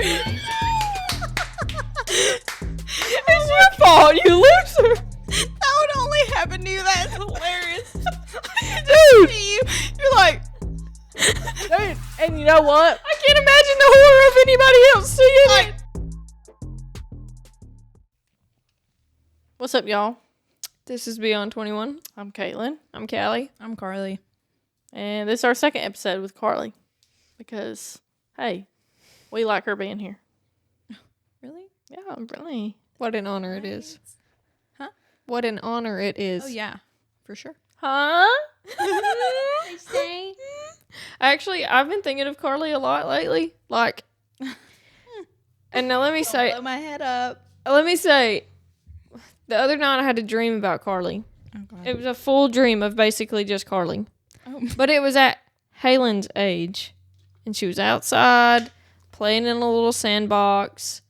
It's your fault, you loser. That would only happen to you. That's hilarious. Dude. You're like, Dude, and you know what? I can't imagine the horror of anybody else seeing it. What's up, y'all? this is Beyond 21. I'm Caitlin. I'm Callie. I'm Carly. And this is our second episode with Carly. Because, hey, we like her being here. Really? Yeah, really. What an honor it is. Huh? What an honor it is. Oh, yeah. For sure. Huh? I say. Actually, I've been thinking of Carly a lot lately. Like, and now let me say, Blow my head up. the other night I had a dream about Carly. Oh, God. It was a full dream of basically just Carly. Oh. But it was at Halen's age. And she was outside playing in a little sandbox.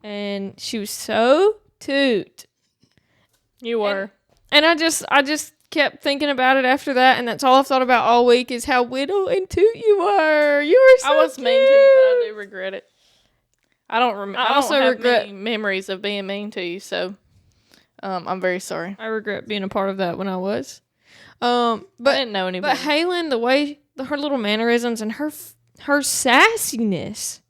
And she was so toot. You were. And I just kept thinking about it after that. And that's all I've thought about all week is how little and toot you were. You were so I was cute. mean to you, but I do regret it. I don't remember. I also regret many memories of being mean to you. So I'm very sorry. I regret being a part of that when I was. But I didn't know anybody. But Halen, the way her little mannerisms and her sassiness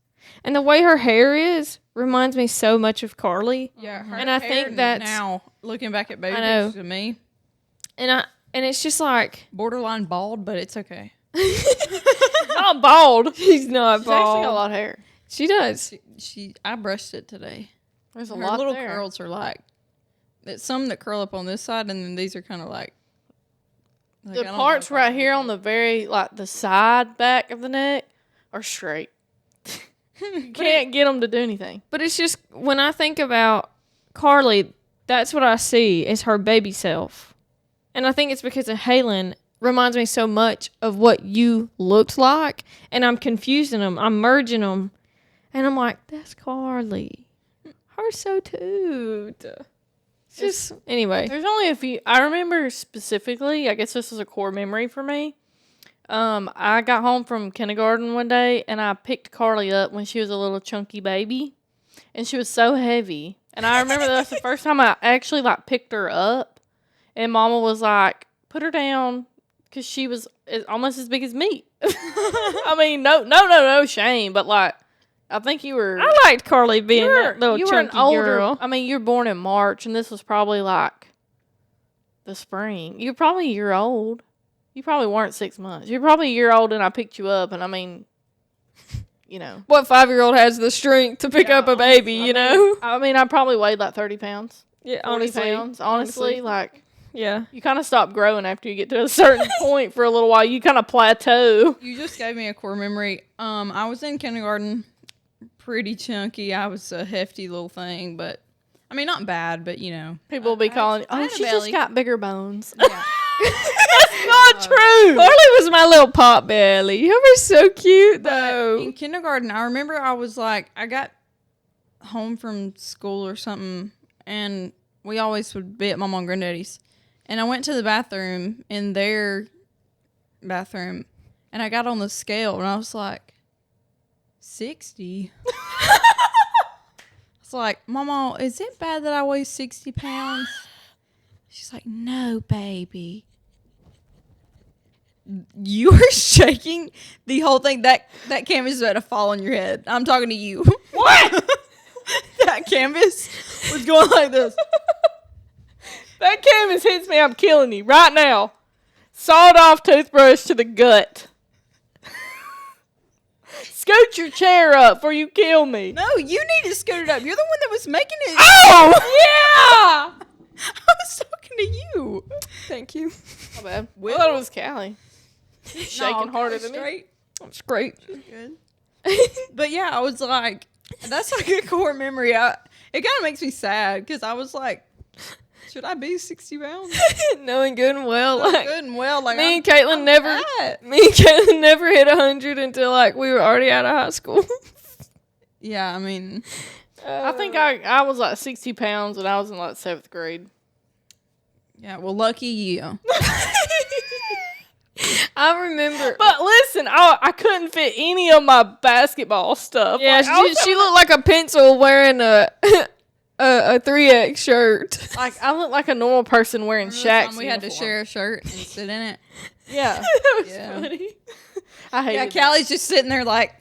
and the way her hair is reminds me so much of Carly. Yeah, her And I hair think that's now looking back at baby I know. pictures of me, and it's just like borderline bald, but it's okay. Not bald. she's not She's actually bald. got a lot of hair. She does. I brushed it today. There's a Her lot little there. curls are like, it's some that curl up on this side, and then these are kind of like I The don't know parts if I right can here do on the very, like, the side back of the neck are straight. You can't get them to do anything. But it's just when I think about Carly, that's what I see is her baby self. And I think it's because of Halen reminds me so much of what you looked like. And I'm confusing them. I'm merging them. And I'm like, that's Carly. Her so toot. It's just, anyway. There's only a few. I remember specifically, I guess this is a core memory for me. I got home from kindergarten one day, and I picked Carly up when she was a little chunky baby. And she was so heavy. And I remember that's the first time I actually, like, picked her up. And Mama was like, put her down, because she was almost as big as me. I mean, no shame, but, like, I think you were... I liked Carly being that little chunky girl. I mean, you were born in March, and this was probably, like, the spring. You're probably a year old. You probably weren't 6 months. You're probably a year old, and I picked you up, and I mean, you know. What 5-year-old has the strength to pick up a baby, you know? I mean, I probably weighed, like, 30 pounds. Yeah, 40 honestly. pounds. Honestly, like... Yeah. You kind of stop growing after you get to a certain point for a little while. You kind of plateau. You just gave me a core memory. I was in kindergarten, pretty chunky. I was a hefty little thing, but I mean, not bad, but you know, People will be calling, I oh, had a she just belly. got bigger bones. Yeah. That's not true. Carly was my little pot belly. You were so cute, though. In kindergarten, I remember I was like, I got home from school or something, and we always would be at Mama and Granddaddy's. And I went to the bathroom in their bathroom, and I got on the scale, and I was like, 60. It's like, Mama, is it bad that I weigh 60 pounds? She's like, no, baby. You were shaking the whole thing. That canvas is about to fall on your head. I'm talking to you. What? That canvas was going like this. That canvas hits me, I'm killing you right now. Sawed off toothbrush to the gut. Scoot your chair up before you kill me. No, you need to scoot it up. You're the one that was making it. Oh! Yeah! I was talking to you. Thank you. My bad. I thought it was Callie. Shaking No, harder okay, than me. straight. That's great. Good. But yeah, I was like, that's like a core memory. It kind of makes me sad because I was like, should I be 60 pounds? Knowing good and well, like, Good and well. Like me and Caitlin never fat. hit 100 until like we were already out of high school. Yeah, I mean, I think I was like 60 pounds when I was in like 7th grade. yeah. Well, lucky you. I remember. But and I couldn't fit any of my basketball stuff. Yeah, Like, she looked like a pencil wearing a 3X shirt. like I look like a normal person wearing Remember the time Shaq's we had to uniform. share a shirt and sit in it. Yeah, That was Yeah. funny. I hate Yeah, it. Callie's just sitting there like,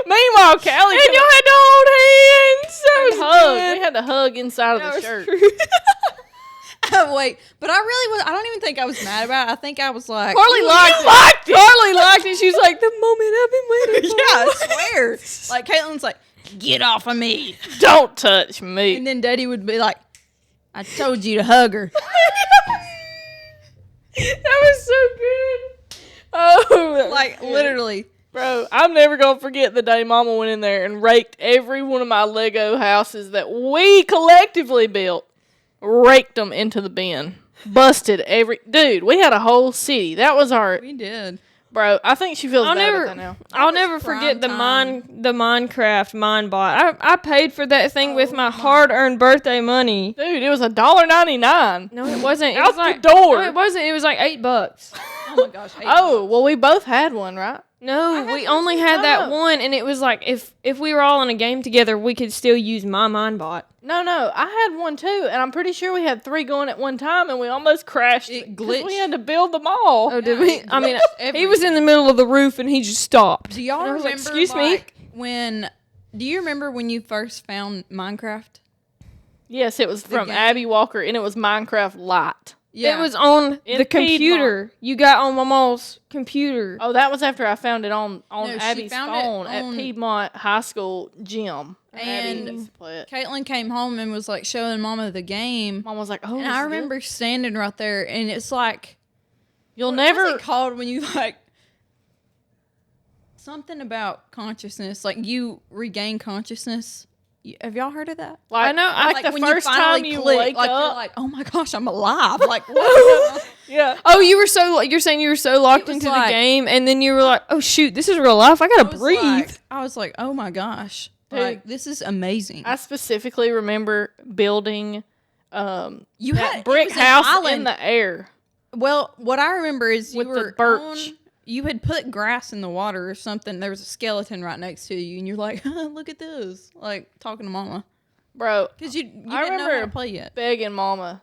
Meanwhile, Callie And y'all had to hold hands. That was hug. good. We had to hug inside That of the was shirt. true. wait, but I really was. I don't even think I was mad about it. I think I was like, Carly liked it. Carly liked it. She was like, the moment I've been waiting for. yeah, I swear. Like Caitlin's like, get off of me, Don't touch me. and then Daddy would be like, I told you to hug her. That was so good. Oh, Like literally. Bro, I'm never going to forget the day Mama went in there and raked every one of my Lego houses that we collectively built. Raked them into the bin. Busted every... Dude, we had a whole city. That was our... We did. Bro, I think she feels I'll bad never, about that now. I'll was never prime forget the time. Minecraft mine bot. I paid for that thing with my hard-earned birthday money. Dude, it was $1.99. No, it wasn't. It Out was like the door. No, it wasn't. It was like $8. Oh my gosh. Oh, well, we both had one, right? No, we only had that No. one, and it was like if we were all in a game together, we could still use my mine bot. No, I had one too, and I'm pretty sure we had 3 going at one time, and we almost crashed. It 'cause glitched. We had to build them all. Oh, did Yeah, we? it I mean, glitched he was in the middle of the roof, and he just stopped. Do y'all And I was remember? like, excuse me? like, when? Do you remember when you first found Minecraft? Yes, it was from game? Abby Walker, and it was Minecraft Lite. It was on In the computer. You got on Mama's computer. Oh, that was after I found it on No, she Abby's found it phone at on- Piedmont High School gym. And- Abby used to play it. Caitlin came home and was like showing Mama the game, Mom was like, "Oh, and this I is good. remember standing right there, and it's like You'll what's never." it called when you like something about consciousness, like you regain consciousness. Have y'all heard of that? Like, I know, Like, the when first time you click, wake like up. you're like, oh my gosh, I'm alive. Like what? Yeah. Oh, you're saying you were so locked was into like- the game, and then you were like, oh shoot, this is real life. I gotta breathe. I was like, oh my gosh, like this is amazing. I specifically remember building You that had brick it was an house in island. the air. Well, what I remember is you With the were birch. you had put grass in the water or something. There was a skeleton right next to you, and you're like, "Look at this!" Like talking to Mama Bro, because you didn't know remember how to play yet. begging Mama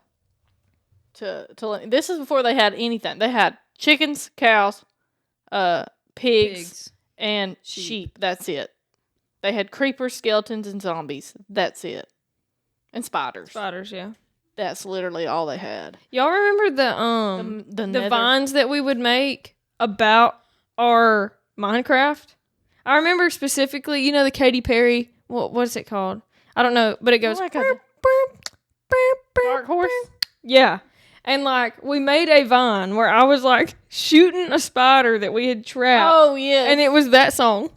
to let me. This is before they had anything. They had chickens, cows, pigs, and sheep. That's it. They had creepers, skeletons, and zombies. That's it. And spiders. Spiders, yeah. That's literally all they had. Y'all remember the nether- vines that we would make about our Minecraft? I remember specifically, you know, the Katy Perry. What's it called? I don't know, but it goes Like a "Burp, burp, burp, burp, dark horse. Yeah. And like we made a vine where I was like shooting a spider that we had trapped. Oh yeah. And it was that song.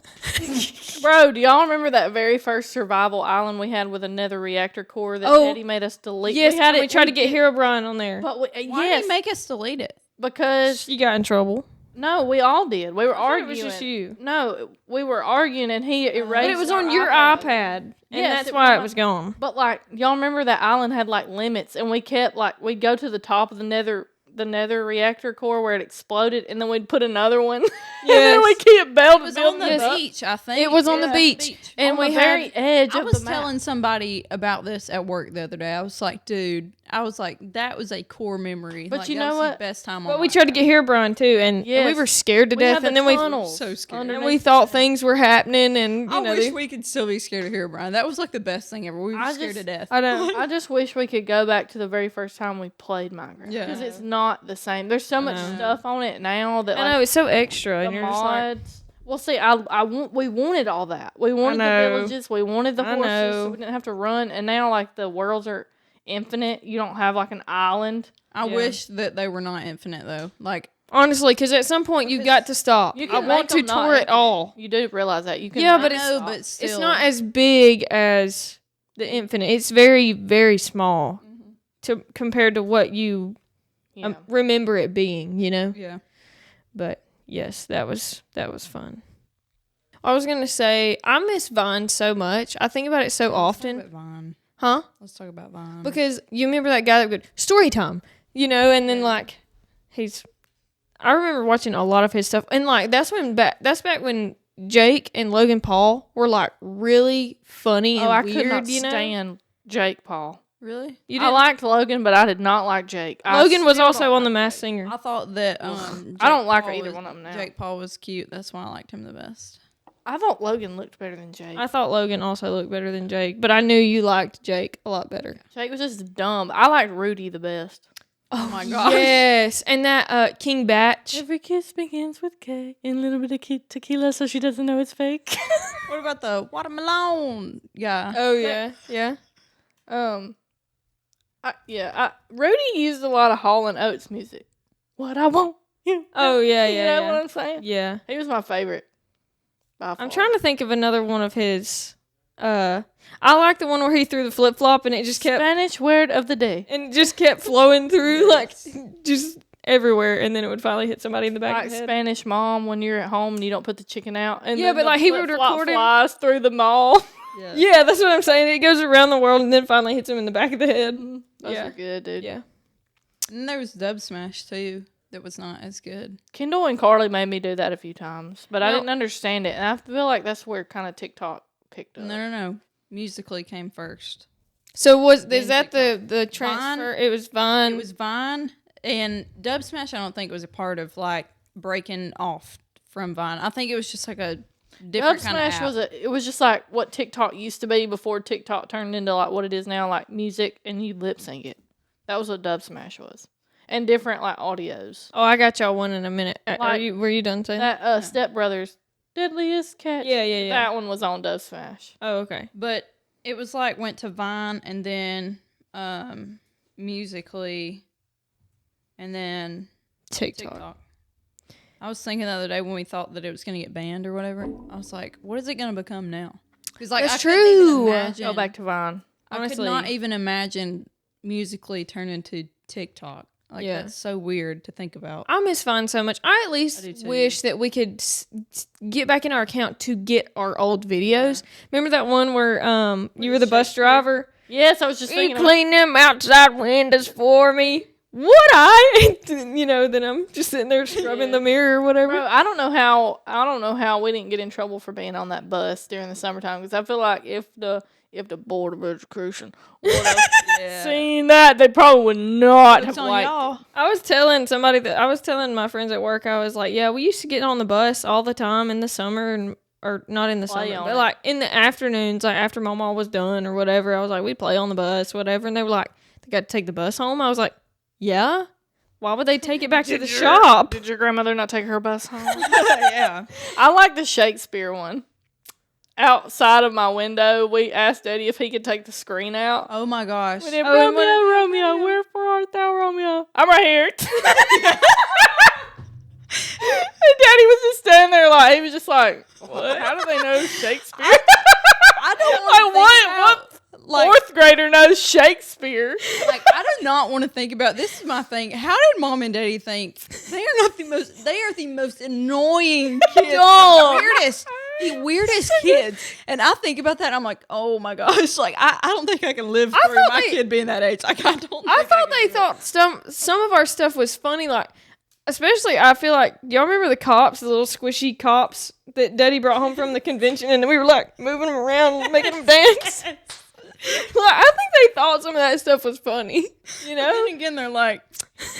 Bro, do y'all remember that very first survival island we had with a nether reactor core that Oh, Daddy made us delete? Yes, we had we tried to get Hero Brian on there. But we, Why yes, did he make us delete it? because She got in trouble. no, we all did. We were I thought arguing. it was just you. No, we were arguing, and he erased. But it was on our your iPad. And Yes, that's it why was it was gone. But like, y'all remember that island had like limits, and we kept like we'd go to the top of the nether reactor core where it exploded, and then we'd put another one. And then we Yes. kept It was on building the it up. beach, I think. It was on the Yeah. beach. And on we the very had edge I of was the map. telling somebody about this at work the other day. I was like, dude, that was a core memory. But Like, you that know was the what? best time. But we tried to get Hero Brian too, and Yes. we were scared to We had death. the And then we tunnels so scared. underneath and we the thought tunnel. things were happening, and you I know, wish we could still be scared of Hero Brian. That was like the best thing ever. We were I scared just- to death. I don't. I just wish we could go back to the very first time we played Minecraft. Yeah. Because it's not the same. There's so much know. stuff on it now that I know it's so extra, the and you're just like, mods. Well, see, we wanted all that. We wanted the know. villages. We wanted the I horses, know. so we didn't have to run. And now, like, the worlds are infinite. You don't have like an island. I Yeah. wish that they were not infinite though. Like honestly, because at some point you got to stop. You I can want make to them not tour it infinite. all. You do realize that you can. Yeah, make but them it's no, stop. but still, It's not as big as the Infinite. It's very, very small to compared to what you Yeah. remember it being. You know. yeah. But yes, that was fun. I was gonna say I miss Vine so much. I think about it so Let's talk often, about Vine. huh? Let's talk about Vine. Because you remember that guy that would story time, you know, and then like he's I remember watching a lot of his stuff, and like that's back when Jake and Logan Paul were like really funny and I weird. could not you know, stand Jake Paul. Really? you I didn't. liked Logan, but I did not like Jake. Logan was still also don't on The like Masked Jake. Singer. I thought that I don't like Paul either was- one of them now. Jake Paul was cute. That's why I liked him the best. I thought Logan looked better than Jake. I thought Logan also looked better than Jake, but I knew you liked Jake a lot better. Jake was just dumb. I liked Rudy the best. Oh my gosh. Yes, and that King Batch. Every kiss begins with K and a little bit of tequila so she doesn't know it's fake. What about the watermelon guy? Oh yeah, yeah. Rudy used a lot of Hall and Oates music. What I want you. Oh yeah, You yeah, know what yeah. I'm saying? Yeah. He was my favorite. I'm trying to think of another one of his. I like the one where he threw the flip flop and it just kept Spanish word of the day. and it just kept flowing through like just everywhere, and then it would finally hit somebody in the back Like of the head. Spanish mom when you're at home and you don't put the chicken out. And Yeah, then but, the like, he would flip-flop record him. flies through the mall. Yeah, that's what I'm saying. It goes around the world and then finally hits him in the back of the head. Those Yeah. are good, dude. Yeah. And there was Dub Smash too. That was not as good. Kendall and Carly made me do that a few times, but I Well- didn't understand it. And I feel like that's where kind of TikTok picked up. No. Musically came first. So is Then that TikTok. the transfer? It was Vine. It was Vine and Dub Smash. I don't think was a part of like breaking off from Vine. I think it was just like a Dub different kind of Smash app. it was just like what TikTok used to be before TikTok turned into like what it is now, like music and you lip sync it. That was what Dub Smash was, and different like audios. Oh, I got y'all one in a minute. Were you done saying? That Step Brothers, Deadliest Catch. Yeah. That one was on Dub Smash. Oh, okay. But it was like went to Vine and then Musically and then TikTok. TikTok. I was thinking the other day when we thought that it was going to get banned or whatever. I was like, what is it going to become now? Because like That's I couldn't even true. imagine- Go back to Vine. I could Honestly. not even imagine Musically turn into TikTok. Like Yeah. that's so weird to think about. I miss Vine so much. I at I least do too. wish that we could get back in our account to get our old videos. Remember that one where you were the bus driver? Yes, I was just You thinking. clean them outside windows for me. Would I? Then I'm just sitting there scrubbing the mirror or whatever. Bro, I don't know how we didn't get in trouble for being on that bus during the summertime because I feel like if the Board of Education would have seen that, they probably would not It's have on liked y'all. I was telling my friends at work, I was like, yeah, we used to get on the bus all the time in the summer or not in the Play summer, on but it. like in the afternoons, like after Mama was done or whatever, I was like, we'd play on the bus, whatever. And they were like, they got to take the bus home. I was like, yeah. Why would they take it back to the shop? Did your grandmother not take her bus home? Yeah. I like the Shakespeare one. Outside of my window, we asked Daddy if he could take the screen out. Oh my gosh. We did, Oh, and Romeo, wherefore art thou, Romeo? I'm right here. And Daddy was just standing there like, he was just like, what? How do they know Shakespeare? I don't Like, what like fourth grader knows Shakespeare? like I do not want to think about this is my thing. How did Mom and Daddy think they are the most annoying kids. The weirdest kids. And I think about that and I'm like, oh my gosh, like I don't think I can live through thought my they- kid being that age. Like I don't I think thought can they do it. thought some of our stuff was funny, like especially I feel like y'all remember the cops, the little squishy cops that Daddy brought home from the convention, and we were like moving them around, and making them dance. Like, I think they thought some of that stuff was funny, you But know. then again, they're like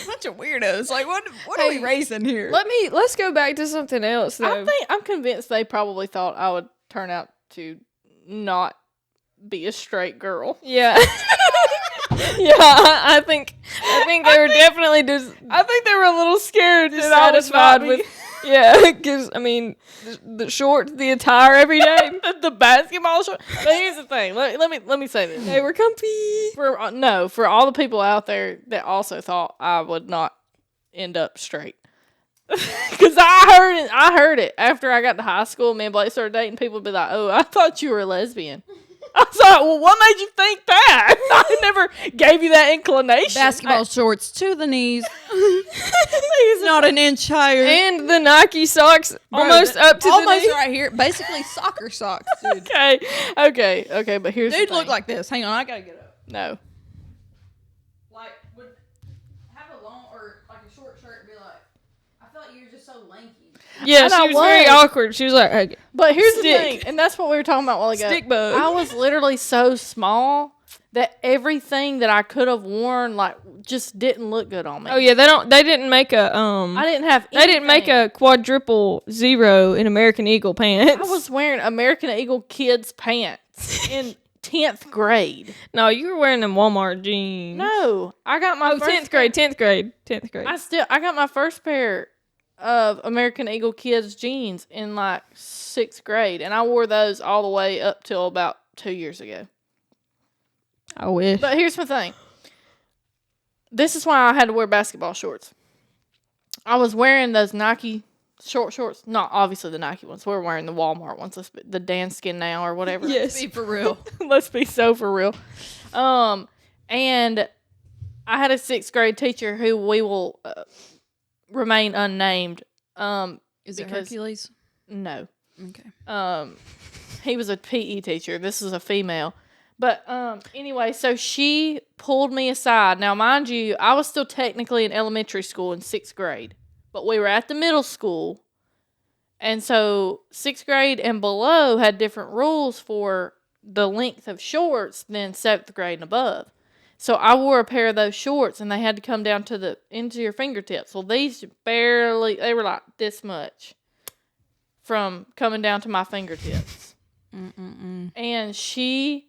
a bunch of weirdos. Like what are we raising here? Let's go back to something else though. I'm convinced they probably thought I would turn out to not be a straight girl. Yeah. Yeah, I think they were definitely just I think they were a little scared that I would dissatisfied not with. be- Yeah, because I mean, the shorts, the attire every day, the basketball short. But here's the thing. Let me say this. they were comfy. For all the people out there that also thought I would not end up straight. Because I heard it after I got to high school. Me and Blake started dating. People would be like, "Oh, I thought you were a lesbian." I was like, "Well, what made you think that? I never gave you that inclination." Basketball shorts to the knees. He's not an inch higher. And the Nike socks Bro, almost up to the almost knee. right here. Basically soccer socks, dude. Okay. But here's the Dude thing. look like this. Hang on, I gotta get up. no. Like would have a long or like a short shirt and be like I felt like you were just so lanky. Yeah, And she I was very was. awkward. She was like, hey, But here's the Stick. thing, and that's what we were talking about a while ago. stick bug. I was literally so small that everything that I could have worn like just didn't look good on me. Oh yeah, they didn't make a I didn't have. they didn't make anything. a quadruple zero in American Eagle pants. I was wearing American Eagle kids pants in 10th grade. No, you were wearing them Walmart jeans. No, I got my Oh, first 10th grade, 10th grade, 10th grade. I got my first pair of American Eagle kids jeans in like 6th grade, and I wore those all the way up till about 2 years ago. I wish. But here's the thing. This is why I had to wear basketball shorts. I was wearing those Nike short shorts. Not obviously the Nike ones. We're wearing the Walmart ones. The Dan Skin Now or whatever. Yes. Be for real. Let's be so for real. And I had a 6th grade teacher who we will remain unnamed. Is it Because- Hercules? No. Okay. He was a PE teacher. This is a female. But anyway, so she pulled me aside. Now, mind you, I was still technically in elementary school in 6th grade, but we were at the middle school. And so 6th grade and below had different rules for the length of shorts than 7th grade and above. So I wore a pair of those shorts, and they had to come down to into your fingertips. Well, these they were like this much from coming down to my fingertips. And she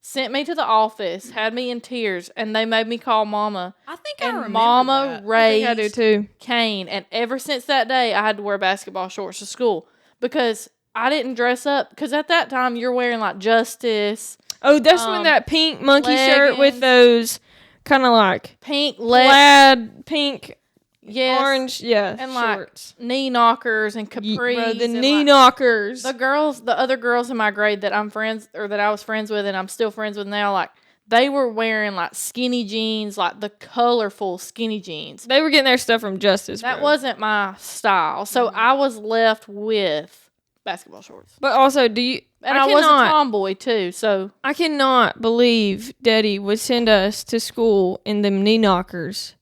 sent me to the office, had me in tears, and they made me call Mama. I think I And remember Mama that. I think I do raised too. Cain. And ever since that day, I had to wear basketball shorts to school because I didn't dress up. Because at that time, you're wearing like Justice, Oh, that's when that pink monkey shirt with leggings. those kind of like pink, plaid, pink, yes, orange, yeah, and like shorts. knee knockers and Ye- capris. bro, the and, knee like, knockers. the other girls in my grade that I'm friends or that I was friends with and I'm still friends with now, like they were wearing like skinny jeans, like the colorful skinny jeans. They were getting their stuff from Justice. That bro. wasn't my style, so I was left with basketball shorts. But also, do you? And I was a cannot- tomboy too, so I cannot believe Daddy would send us to school in them knee knockers,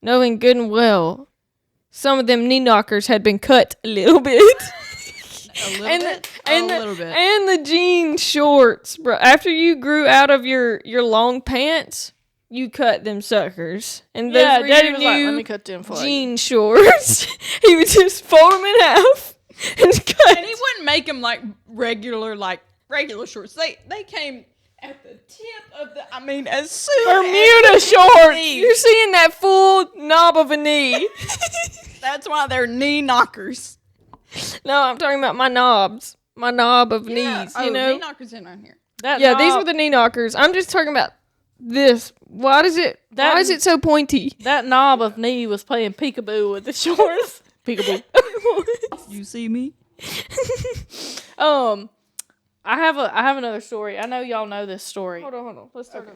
knowing good and well some of them knee knockers had been cut a little bit. A little and bit. and a the, little bit. and the jean shorts, bro. After you grew out of your long pants, you cut them suckers. And those yeah, were Daddy your was like, new "Let me cut them for you." jean shorts. He would just fold them in half and cut. And he wouldn't make them like regular shorts. They came at the tip of the. I mean, as soon Bermuda as shorts. knee. You're seeing that full knob of a knee. That's why they're knee knockers. No, I'm talking about my knobs. My knob of knees, Oh, you know? knee knockers in right here. That Yeah, these knob- were the knee knockers. I'm just talking about this. Why is it so pointy? that knob of knee was playing peekaboo with the shorts. Peekaboo. You see me? I have another story. I know y'all know this story. Hold on. Let's start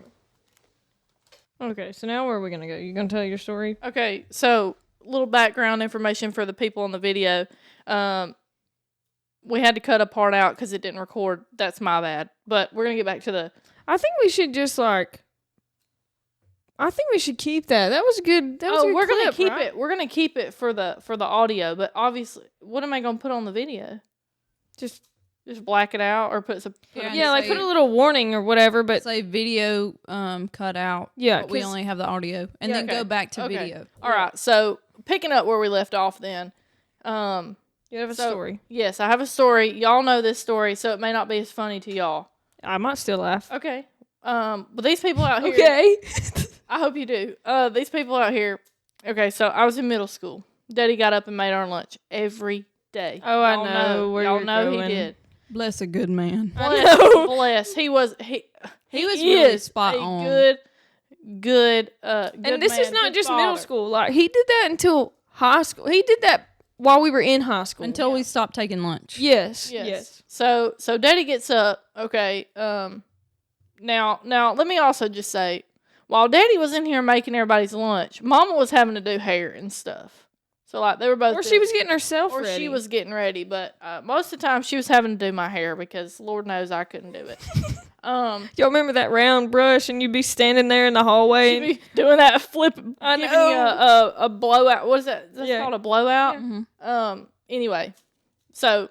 over. Okay, so now where are we going to go? You going to tell your story? Okay, so little background information for the people on the video. We had to cut a part out because it didn't record. That's my bad. But we're gonna get back to the. I think we should just I think we should keep that. That was good. That was a good we're gonna clip, keep right? it. We're gonna keep it for the audio. But obviously, what am I gonna put on the video? Just black it out or put some. Yeah, Yeah, like say- put a little warning or whatever, but Say video cut out. Yeah, but we 'cause- only have the audio, and then okay. go back to Okay. video. All right. So picking up where we left off, then. you have a So, story. Yes, I have a story. Y'all know this story, so it may not be as funny to y'all. I might still laugh. Okay. But these people out here. Okay. I hope you do. These people out here. Okay, so I was in middle school. Daddy got up and made our lunch every day. Oh, I Y'all know where Y'all you're know going. he did. Bless a good man. Bless. He was really is spot a on. good. And this is man, not good just father. middle school. Like he did that until high school. He did that while we were in high school. Until we stopped taking lunch. Yes. Yes. So Daddy gets up. Okay. Now let me also just say, while Daddy was in here making everybody's lunch, Mama was having to do hair and stuff. So like they were both Or she was getting herself or ready. she was getting ready, but most of the time she was having to do my hair because Lord knows I couldn't do it. Y'all remember that round brush and you'd be standing there in the hallway? She'd be doing that flip, I giving know. you a blowout. What is that? That's Yeah. called a blowout. Mm-hmm. Anyway, so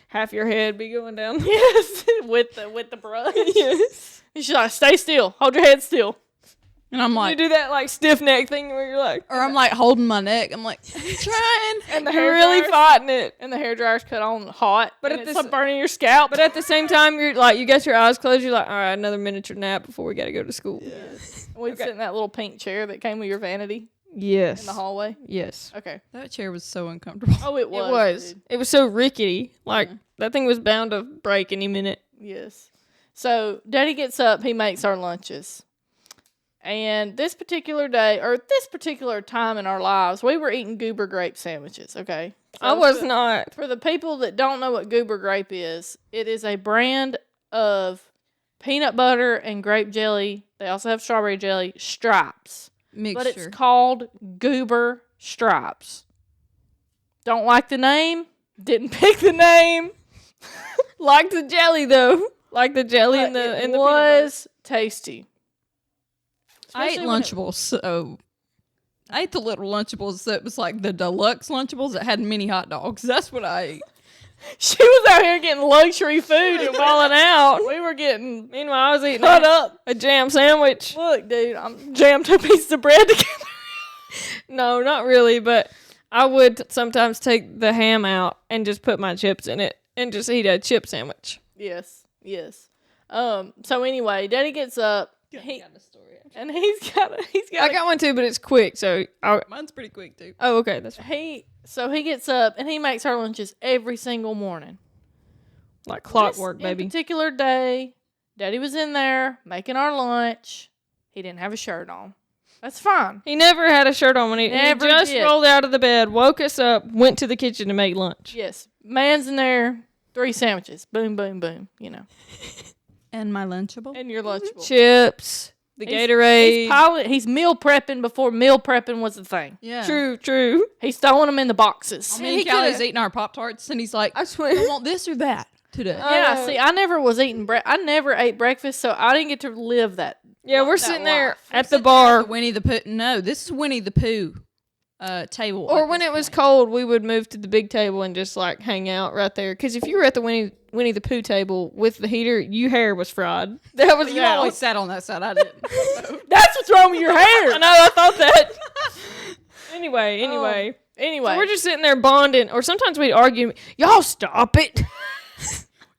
Half your head be going down. yes, with the brush. Yes. And she's like, "Stay still. Hold your head still." And I'm You like, do that like stiff neck thing where you're like, or I'm like holding my neck. I'm like, I'm trying. And the you're hair really dryer's- fighting it. and the hair dryer's cut on hot, But and at it's this- like burning your scalp. But at the same time, you're like, you got your eyes closed. You're like, all right, another miniature nap before we got to go to school. we'd sit in that little pink chair that came with your vanity Yes. in the hallway. Yes. Okay. That chair was so uncomfortable. Oh, it was. It was. dude. It was so rickety. Like, that thing was bound to break any minute. Yes. So Daddy gets up. He makes our lunches. And this particular day, or this particular time in our lives, we were eating goober grape sandwiches, okay? So I was not. For the people that don't know what goober grape is, it is a brand of peanut butter and grape jelly. They also have strawberry jelly, stripes. Mixture. But it's called Goober Stripes. Don't like the name. Didn't pick the name. Like the jelly, though. Like the jelly But in the it peanut butter. was tasty. I ate Especially when it- Lunchables, so I ate the little Lunchables that was like the deluxe Lunchables that had mini hot dogs. That's what I ate. She was out here getting luxury food and Falling out. we were getting Meanwhile, I was eating cut up. a jam sandwich. Look, dude, I'm jammed 2 pieces of bread together. No, not really, but I would sometimes take the ham out and just put my chips in it and just eat a chip sandwich. Yes, yes. So anyway, Daddy gets up. And he's got I got one too, but it's quick, so Mine's pretty quick too. oh, okay, that's he gets up and he makes our lunches every single morning. like clockwork, This baby. particular day, Daddy was in there making our lunch. He didn't have a shirt on. That's fine. He never had a shirt on when he Never just did. rolled out of the bed, woke us up, went to the kitchen to make lunch. Yes, man's in there, 3 sandwiches, boom, boom, boom. You know, And my Lunchable. and your lunchable. Chips, the Gatorade. He's meal prepping before meal prepping was a thing. Yeah. True. He's throwing them in the boxes. Me and Callie's eating our Pop Tarts, and he's like, I I swear. want this or that today. Yeah, see, I never was eating I never ate breakfast, so I didn't get to live that. Yeah, we're that sitting there life. at the bar. Winnie the Pooh. No, this is Winnie the Pooh table. Or at when this it was point. cold, we would move to the big table and just like hang out right there. Because if you were at the Winnie the Pooh table with the heater, your hair was fried. That was You out. always sat on that side. I didn't. That's what's wrong with your hair. I know. I thought that. Anyway, Anyway, so we're just sitting there bonding, or sometimes we'd argue. Y'all stop it.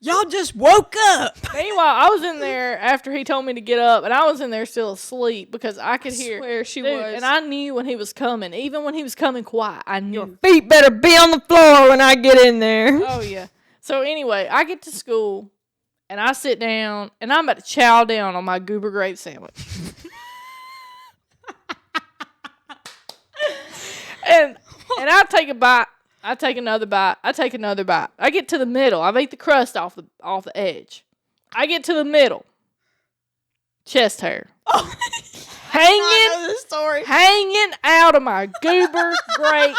Y'all just woke up. meanwhile, I was in there after he told me to get up, and I was in there still asleep because I could hear. Swear she Dude, was. and I knew when he was coming. Even when he was coming quiet, I knew. Feet better be on the floor when I get in there. Oh yeah. So anyway, I get to school, and I sit down, and I'm about to chow down on my goober grape sandwich. and I take a bite. I take another bite. I take another bite. I get to the middle. I've ate the crust off the edge. I get to the middle. Chest hair. Hanging out of my goober grape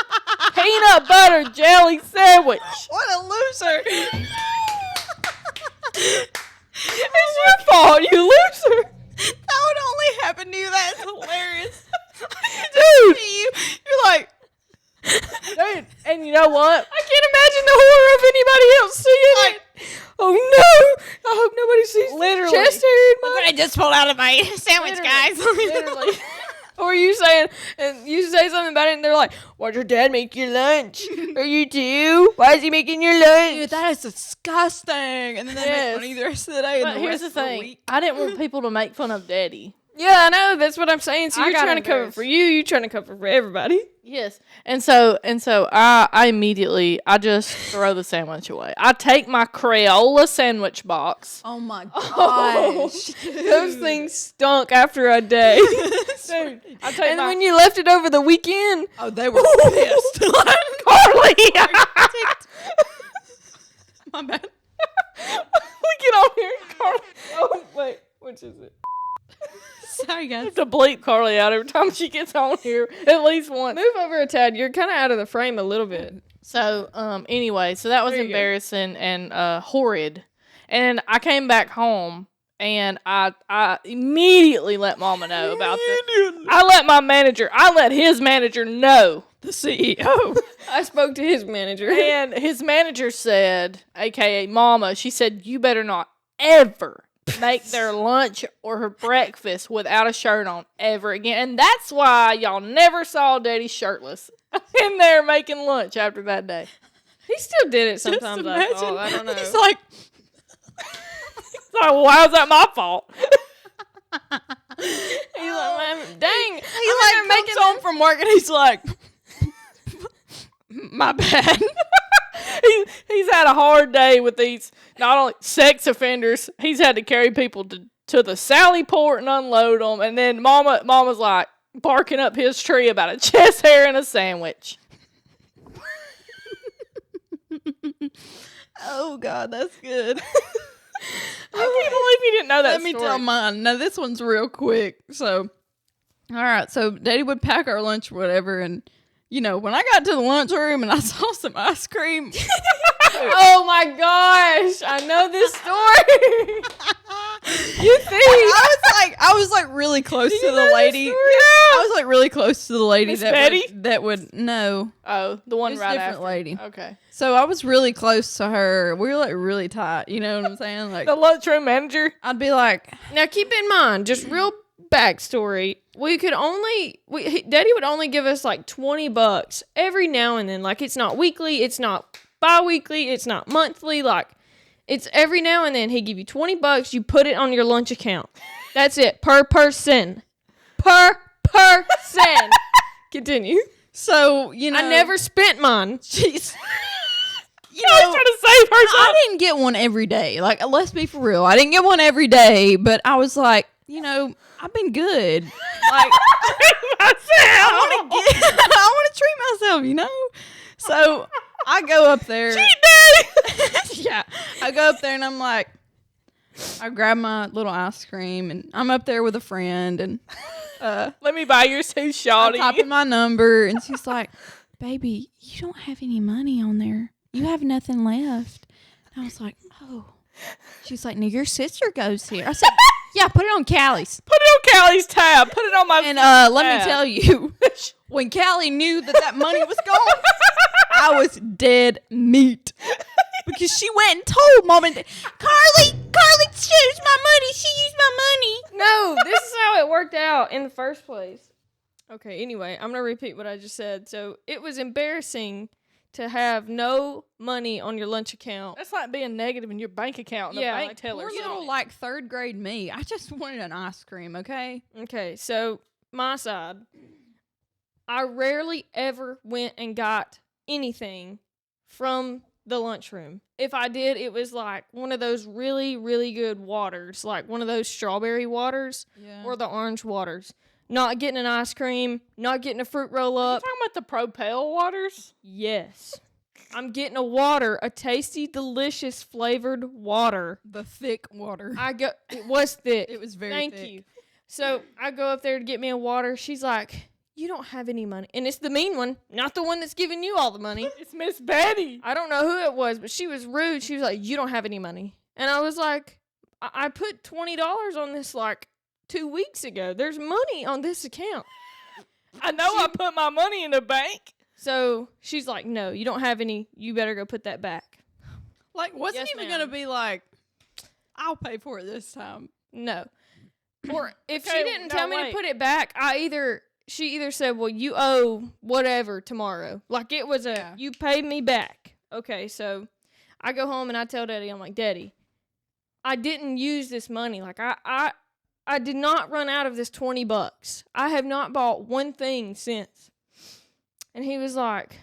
peanut butter jelly sandwich. What a loser. It's your fault, you loser. That would only happen to you. That's hilarious. Dude. You're like, Dude, and you know what? I can't imagine the horror of anybody else seeing it. Oh no! I hope nobody sees Literally. chest hair in look my. what I just pulled out of my sandwich, guys. Literally. Or you saying, and you say something about it, and they're like, "Why'd your dad make your lunch? Are you too? Why is he making your lunch?" Dude, that is disgusting. And then they Yes. make fun of you the rest of the day. But and here's the rest of thing. week. I didn't want people to make fun of Daddy. Yeah, I know. That's what I'm saying. So I you're got trying to cover embarrassed. for you. You're trying to cover for everybody. Yes. And so I immediately just throw the sandwich away. I take my Crayola sandwich box. Oh my Oh, gosh. Those things stunk after a day. Dude, I take And when you left it over the weekend, Oh, they were pissed. Carly. My bad. We get on here, Carly. oh wait, which is it? Sorry, I guys. have to bleep Carly out every time she gets on here at least once. Move over a tad. You're kind of out of the frame a little bit. So, anyway, so that was There you go. embarrassing and horrid. And I came back home and I immediately let Mama know about this. I let his manager know. The CEO. I spoke to his manager. And his manager said, aka Mama, she said, you better not ever make their lunch or her breakfast without a shirt on ever again. And that's why y'all never saw Daddy shirtless in there making lunch after that day. He still did it sometimes. Just I imagine. thought. I don't know. He's like, So why was that my fault? He's like, "Man, dang. he like comes home from work and he's like, my bad. He's had a hard day with these not only sex offenders. He's had to carry people to the Sally Port and unload them, and then Mama's like barking up his tree about a chest hair and a sandwich. Oh God, that's good. I can't believe you didn't know that. Let me tell mine. Now this one's real quick. So, all right. So Daddy would pack our lunch or whatever, and you know when I got to the lunchroom and I saw some ice cream. Oh my gosh. I know this story. You think? I was like really close to know the this lady. story? I was like really close to the lady Miss that Betty? that would no. Oh, the one It's right different after. lady. Okay. So I was really close to her. We were like really tight. You know what I'm saying? Like The lunchroom manager. I'd be like, Now keep in mind, just real backstory. Daddy would only give us like $20 every now and then. Like it's not weekly, it's not bi-weekly, it's not monthly. Like it's every now and then he'd give you $20. You put it on your lunch account. That's it, per person. Per person. Continue. so you know, I never spent mine. Jeez. You I was trying to save herself. I didn't get one every day. Like, let's be for real. I didn't get one every day, but I was like, you know, I've been good. Like, I want to treat myself, you know? So I go up there. Yeah. I go up there and I'm like, I grab my little ice cream and I'm up there with a friend and Let me buy yours too, I'm shawty. typing my number and she's like, baby, you don't have any money on there. You have nothing left. And I was like, oh. She's like, no, your sister goes here. I said, yeah, put it on Callie's. Put it on Callie's tab. Put it on my And let me tell you, when Callie knew that money was gone, I was dead meat. Because she went and told Mom and Dad, Carly used my money. She used my money. No, this is how it worked out in the first place. Okay, anyway, I'm going to repeat what I just said. So it was embarrassing to have no money on your lunch account. That's like being negative in your bank account. And Yeah, the bank like, teller. Poor little, like, third grade me. I just wanted an ice cream, okay? Okay, so my side, I rarely ever went and got anything from the lunchroom. If I did, it was like one of those really, really good waters, like one of those strawberry waters Yeah. or the orange waters. Not getting an ice cream, not getting a fruit roll You up. talking about the Propel waters? Yes. I'm getting a tasty, delicious flavored water. The thick water. It was thick. It was very Thank thick. you. So I go up there to get me a water. She's like, you don't have any money. And it's the mean one, not the one that's giving you all the money. It's Miss Betty. I don't know who it was, but she was rude. She was like, you don't have any money. And I was like, I put $20 on this like 2 weeks ago. There's money on this account. I know I put my money in the bank. So she's like, no, you don't have any. You better go put that back. Like, wasn't Yes, even ma'am. going to be like, I'll pay for it this time. No. Or if Okay, she didn't no, tell me wait. to put it back, she either said, well, you owe whatever tomorrow. Like it was you paid me back. Okay, so I go home and I tell Daddy, I'm like, Daddy, I didn't use this money. Like I did not run out of this $20. I have not bought one thing since. And he was like,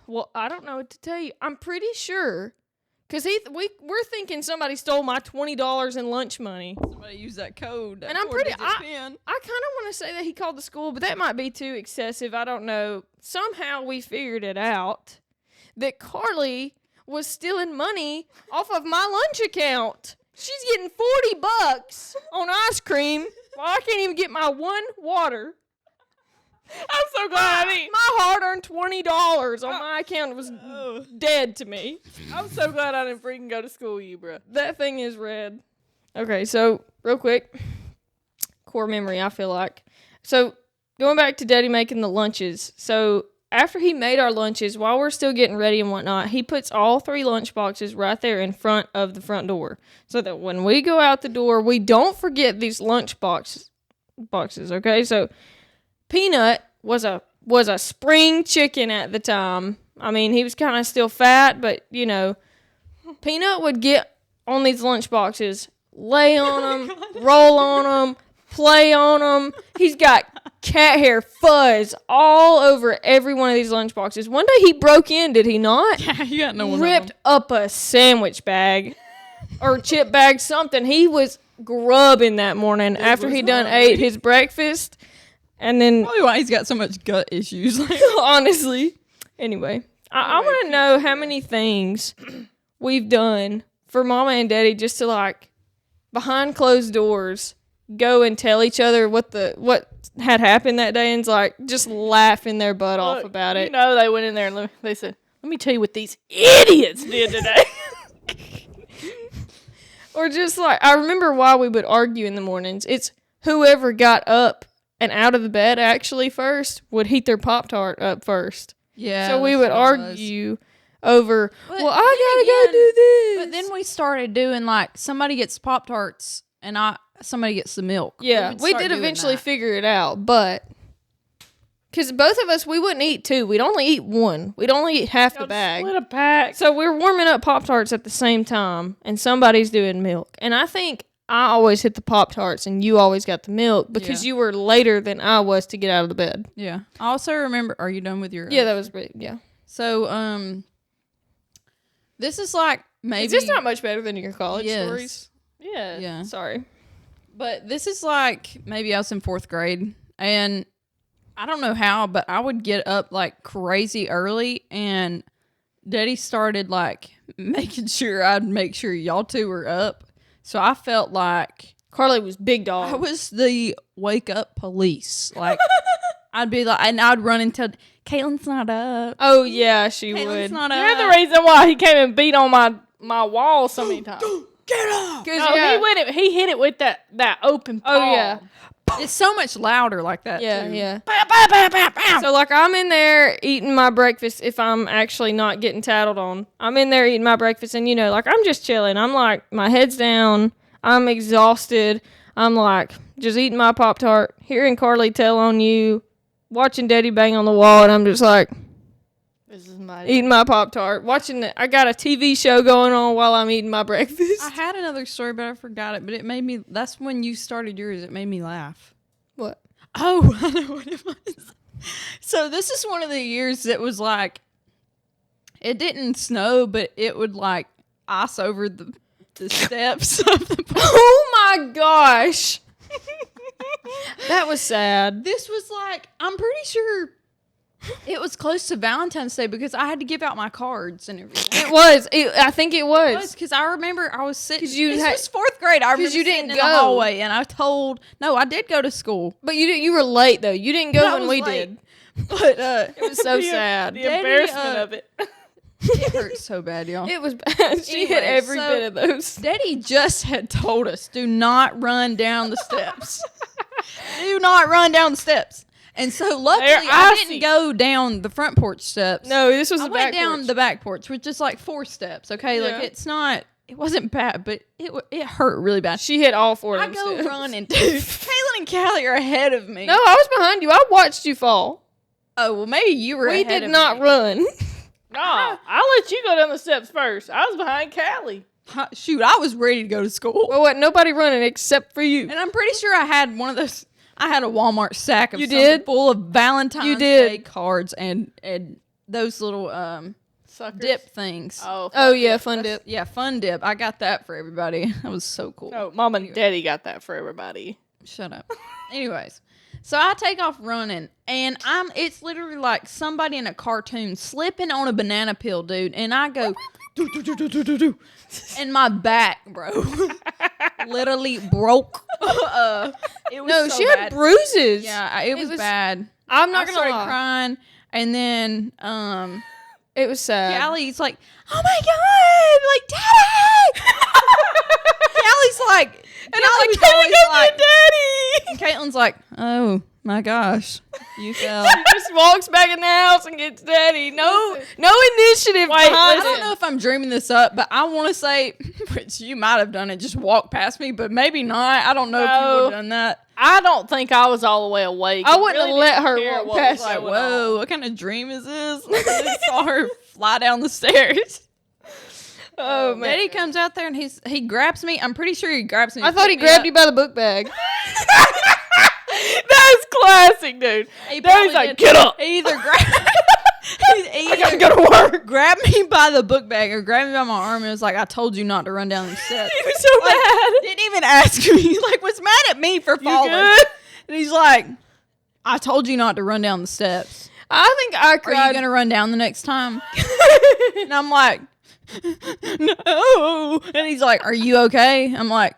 well, I don't know what to tell you. I'm pretty sure. Because we're thinking somebody stole my $20 in lunch money. Somebody use that code. That And I'm four-digit I pin. kind of want to say that he called the school, but that might be too excessive. I don't know. Somehow we figured it out that Carly was stealing money off of my lunch account. She's getting $40 on ice cream while I can't even get my one water. I'm so glad I didn't. My hard-earned $20 on my account was dead to me. I'm so glad I didn't freaking go to school with you, bro. That thing is red. Okay, so real quick, core memory, I feel like. So going back to Daddy making the lunches. So after he made our lunches, while we're still getting ready and whatnot, he puts all 3 lunch boxes right there in front of the front door, so that when we go out the door, we don't forget these lunch boxes. Okay, so Peanut was a spring chicken at the time. I mean, he was kind of still fat, but you know, Peanut would get on these lunch boxes, lay on them, roll on them, play on them. He's got cat hair fuzz all over every one of these lunch boxes. One day he broke in, did he not? Yeah, you got no one. Ripped up a sandwich bag or chip bag, something. He was grubbing that morning after he done ate his breakfast. And then, Probably why he's got so much gut issues. honestly, anyway, I want to know how many things we've done for Mama and Daddy just to, like, behind closed doors, go and tell each other what had happened that day, and like just laughing their butt off about it. You know, they went in there and they said, "Let me tell you what these idiots did today." Or just like, I remember why we would argue in the mornings. It's whoever got up and out of the bed actually first would heat their Pop-Tart up first. Yeah. So we would argue over, But well, I gotta go do this. But then we started doing like somebody gets Pop-Tarts and somebody gets the milk. Yeah, would we start did doing eventually that. figure it out, but because both of us, we wouldn't eat 2. We'd only eat 1. We'd only eat half the bag. Split a pack. So we're warming up Pop-Tarts at the same time, and somebody's doing milk. And I think I always hit the Pop-Tarts, and you always got the milk because you were later than I was to get out of the bed. Yeah. I also remember. Are you done with your? Yeah, that was great. Yeah. So this is like maybe It's just not much better than your college Yes. stories. Yeah. Yeah. Sorry. But this is like maybe I was in 4th grade, and I don't know how, but I would get up like crazy early, and Daddy started like making sure I'd make sure y'all 2 were up. So I felt like Carly was big dog. I was the wake up police. Like I'd be like, and I'd run and tell Caitlin's not up. Oh yeah, she Caitlin's would. not You're up. the reason why he came and beat on my wall so many times. Get up. No, he hit it with that open palm. Oh yeah. It's so much louder like that. Yeah, too. yeah. Bow, bow, bow, bow, bow. So, like, I'm in there eating my breakfast if I'm actually not getting tattled on. I'm in there eating my breakfast, and, you know, like, I'm just chilling. I'm, like, my head's down. I'm exhausted. I'm, like, just eating my Pop-Tart, hearing Carly tell on you, watching Daddy bang on the wall, and I'm just, like, This is my eating my Pop-Tart, I got a TV show going on while I'm eating my breakfast. I had another story, but I forgot it. But it made me. That's when you started yours. It made me laugh. What? Oh, I know what it was. So this is one of the years that was like, it didn't snow, but it would like ice over the steps of the park. Oh my gosh. That was sad. This was like, I'm pretty sure it was close to Valentine's Day because I had to give out my cards and everything. It was. I think it was. Because I remember I was sitting. 'Cause you This had- was 4th grade. I remember you sitting didn't in go. the hallway, and I did go to school, But you were late, though. You didn't go I when was we late. did. but It was so sad. The Daddy, embarrassment of it. it hurt so bad, y'all. It was bad. She hit Anyway, every so- bit of those. Daddy just had told us, do not run down the steps. Do not run down the steps. And so luckily They're I icy. didn't go down the front porch steps. No, this was I the went back down porch. the back porch, which is like 4 steps, okay? Yeah. Like it wasn't bad, but it hurt really bad. She hit all 4 of I them go steps. running, dude. Kaylin and Callie are ahead of me. No, I was behind you. I watched you fall. Oh, well, maybe you were We ahead did of not me. run. No, I let you go down the steps first. I was behind Callie. Shoot, I was ready to go to school. Well, what? Nobody running except for you. And I'm pretty sure I had one of those. I had a Walmart sack of You something did? full of Valentine's You did. Day cards and those little Suckers. dip things. Oh, Oh, yeah, fun dip. Yeah, fun dip. I got that for everybody. That was so cool. no, Mom and Daddy got that for everybody. Shut up. Anyways, So I take off running, and it's literally like somebody in a cartoon slipping on a banana peel, dude. And I go, do, do, do, do, do, do, do. And my back, bro, literally broke. It was so she bad. had bruises. Yeah, it was bad. I'm not I gonna started lie. crying, and then It was sad. Callie's like, "Oh my god, like Daddy!" Callie's like, And Callie's I'm always like, like, Daddy. and Caitlin's like, "Oh my gosh, you fell." She just walks back in the house and gets Daddy. No initiative Wait, behind I don't it. know if I'm dreaming this up, but I want to say, which you might have done it, just walk past me, but maybe not. I don't know if you would have done that. I don't think I was all the way awake. I wouldn't have let her care walk what past was Like, going whoa, on. what kind of dream is this? Like, I saw her fly down the stairs. Oh man. Daddy comes out there and he grabs me. I'm pretty sure he grabs me. I thought he grabbed you by the book bag. That's classic, dude. He Daddy's probably like, did. get up. He either grabbed. I gotta go to work. Grabbed me by the book bag or grabbed me by my arm and was like, "I told you not to run down the steps." He was so mad. Didn't even ask me. Like, was mad at me for falling. good? And he's like, "I told you not to run down the steps. I think I Are cried. you gonna run down the next time?" And I'm like, "No." And he's like, "Are you okay?" I'm like,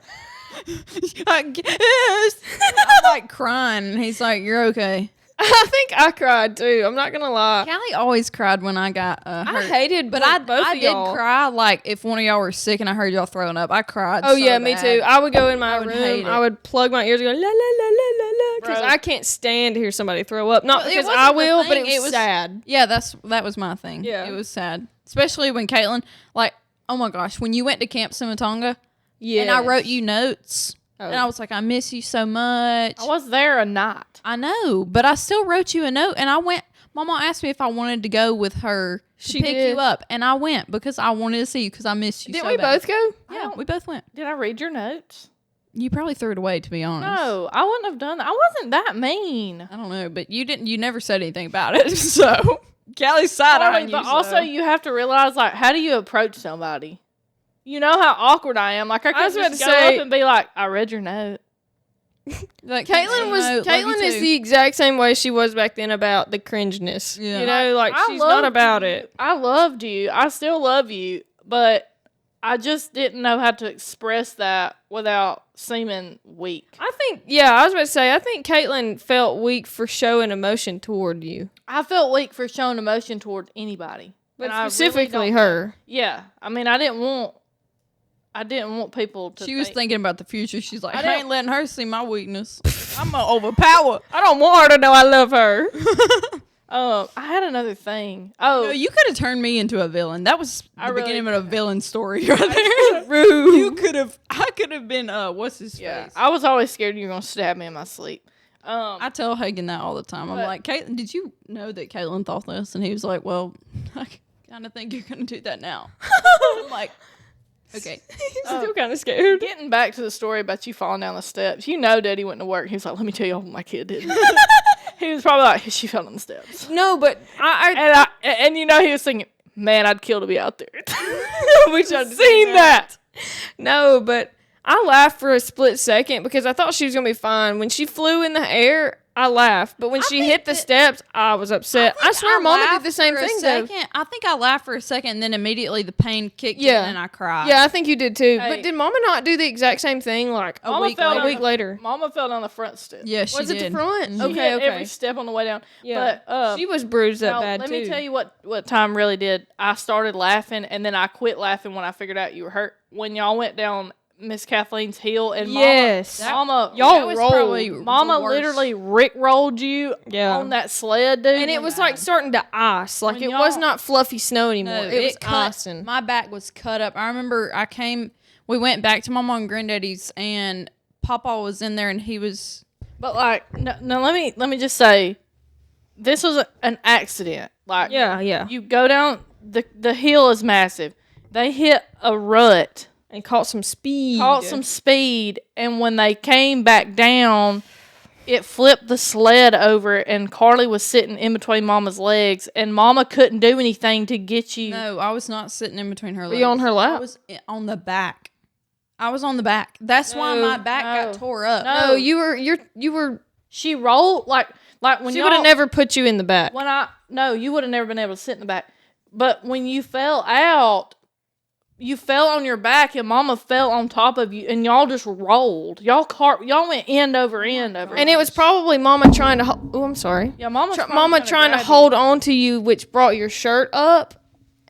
"I guess." I'm like crying, and he's like, "You're okay." I think I cried too. I'm not gonna lie. Callie always cried when I got I hurt. hated, But I both I of did y'all. cry, like, if one of y'all were sick and I heard y'all throwing up. I cried Oh so yeah, me bad. too. I would go in my I would hate room. it. I would plug my ears and go la la la la la la because Bro. I can't stand to hear somebody throw up. Not Well, it because wasn't I the will, but thing, it was sad. Yeah, that was my thing. Yeah. It was sad. Especially when Caitlin, like, oh my gosh, when you went to Camp Simatonga Yeah, and I wrote you notes. Oh. And I was like, "I miss you so much." I was there a night. I know, but I still wrote you a note, and I went. Mama asked me if I wanted to go with her to She pick did. you up, and I went because I wanted to see you because I missed you. Didn't so we bad. both go? Yeah, we both went. Did I read your notes? You probably threw it away, to be honest. No, I wouldn't have done that. I wasn't that mean. I don't know, but you didn't. You never said anything about it, so Callie's side Sorry, eyeing you. but also you have to realize, like, how do you approach somebody? You know how awkward I am. Like, I I was could about just to go say- up and be like, "I read your note." like, Caitlin is the exact same way she was back then about the cringeness. Yeah. You know, like I she's not loved about you. it. I loved you. I still love you, but I just didn't know how to express that without seeming weak. I think, yeah, I was about to say, I think Caitlin felt weak for showing emotion toward you, I felt weak for showing emotion toward anybody, but And I really specifically don't- her. Yeah, I mean, I didn't want people to. She was thinking about the future. She's like, I I, don't- ain't letting her see my weakness. I'm gonna overpower. I don't want her to know I love her. I had another thing. Oh, No, you could have turned me into a villain. That was the I really beginning of a villain story right there. You could have. I could have been. What's his yeah. face? I was always scared you were gonna stab me in my sleep. I tell Hagen that all the time. I'm But- like, Caitlin, did you know that Caitlin thought this? And he was like, well, I kind of think you're gonna do that now. I'm like, okay. Still kind of scared. Getting back to the story about you falling down the steps, you know, Daddy went to work. He was like, "Let me tell you what my kid did." He was probably like, "She fell down the steps," No, but and you know, he was thinking, "Man, I'd kill to be out there." which I've Seen that. No, but I laughed for a split second because I thought she was gonna be fine. When she flew in the air, I laughed, but when she hit the steps, I was upset. I swear, Mama did laughed the same for a thing though. second. I think I laughed for a second, and then immediately the pain kicked Yeah. in, and I cried. Yeah, I think you did too. Hey. But did Mama not do the exact same thing like A Mama week fell later. a down week later? Mama fell down the front step. Yeah, she Was it did. the front? Mhm. She Okay, hit okay. every step on the way down. Yeah. But She was bruised up now, bad let too. me tell you what time really did. I started laughing, and then I quit laughing when I figured out you were hurt. When y'all went down Miss Kathleen's hill, and Yes. Mama, Y'all That was rolled. probably Mama the worst. literally Rick rolled you Yeah. on that sled, dude. And it was like starting to ice. Like When it was y'all- not fluffy snow anymore. No, it was cut. icing. My back was cut up. I remember we went back to Mama and Granddaddy's, and Papa was in there, and he was. But like, no, let me just say, this was an accident. Like, Yeah. you go down the hill is massive. They hit a rut, And caught some speed. caught some speed, and when they came back down, it flipped the sled over, and Carly was sitting in between Mama's legs, and Mama couldn't do anything to get you. No, I was not sitting in between her Were legs. you on her lap? I was on the back. I was on the back. That's why No, my back no, got tore up. no. No, you were She rolled like when She y'all would have never put you in the back. no, you would have never been able to sit in the back. But when you fell out, you fell on your back and Mama fell on top of you and y'all just rolled. Y'all went end over end over. And it was probably Mama trying to. Oh, I'm sorry. Yeah, Mama Trying to hold on to you, which brought your shirt up,